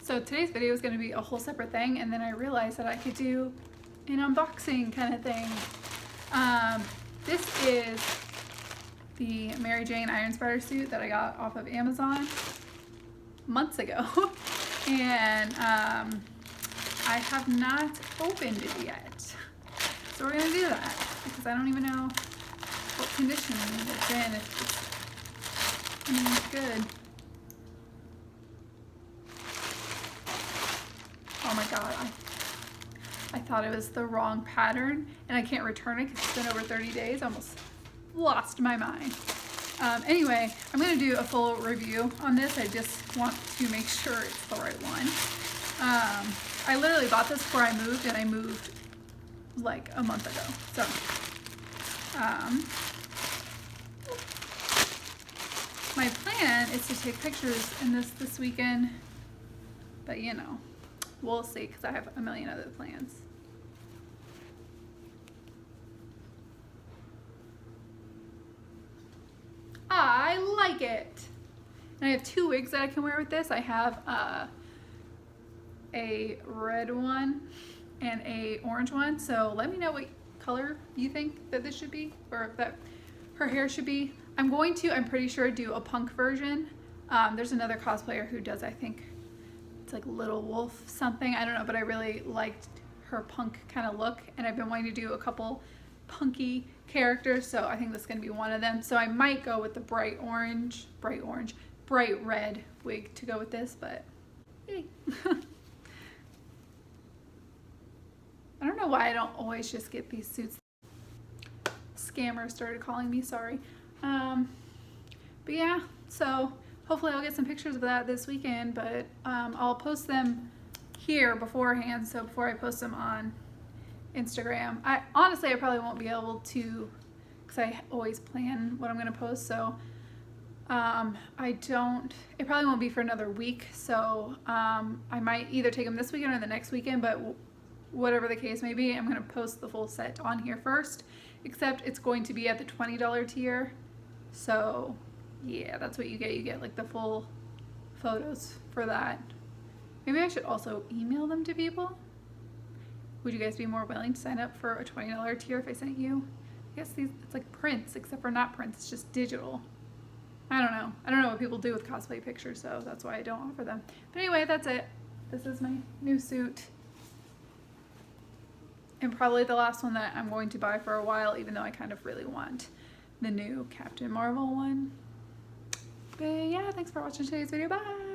So today's video is going to be a whole separate thing, and then I realized that I could do an unboxing kind of thing. This is the Mary Jane Iron Spider suit that I got off of Amazon months ago, and I have not opened it yet. So we're going to do that because I don't even know what condition it's in. It's good. Oh my god, I thought it was the wrong pattern and I can't return it because it's been over 30 days. I almost lost my mind. Anyway, I'm going to do a full review on this. I just want to make sure it's the right one. I literally bought this before I moved, and I moved like a month ago. So, my plan is to take pictures in this weekend, but you know, we'll see because I have a million other plans. I like it. And I have two wigs that I can wear with this. I have a red one and a orange one. So let me know what color you think that this should be, or that her hair should be. I'm pretty sure, do a punk version. There's another cosplayer who does, I think it's like Little Wolf something. I don't know, but I really liked her punk kind of look, and I've been wanting to do a couple punky characters, so I think this is going to be one of them. So I might go with the bright red wig to go with this, but hey. I don't know why I don't always just get these suits. Scammers started calling me, sorry. But yeah, so hopefully I'll get some pictures of that this weekend, but I'll post them here beforehand, so before I post them on Instagram. Honestly, I probably won't be able to, because I always plan what I'm going to post, so it probably won't be for another week, so I might either take them this weekend or the next weekend, but whatever the case may be, I'm going to post the full set on here first, except it's going to be at the $20 tier, so yeah, that's what you get. You get like the full photos for that. Maybe I should also email them to people. Would you guys be more willing to sign up for a $20 tier if I sent you? I guess it's like prints, except for not prints, it's just digital. I don't know. I don't know what people do with cosplay pictures, so that's why I don't offer them. But anyway, that's it. This is my new suit. And probably the last one that I'm going to buy for a while, even though I kind of really want the new Captain Marvel one. But yeah, thanks for watching today's video. Bye!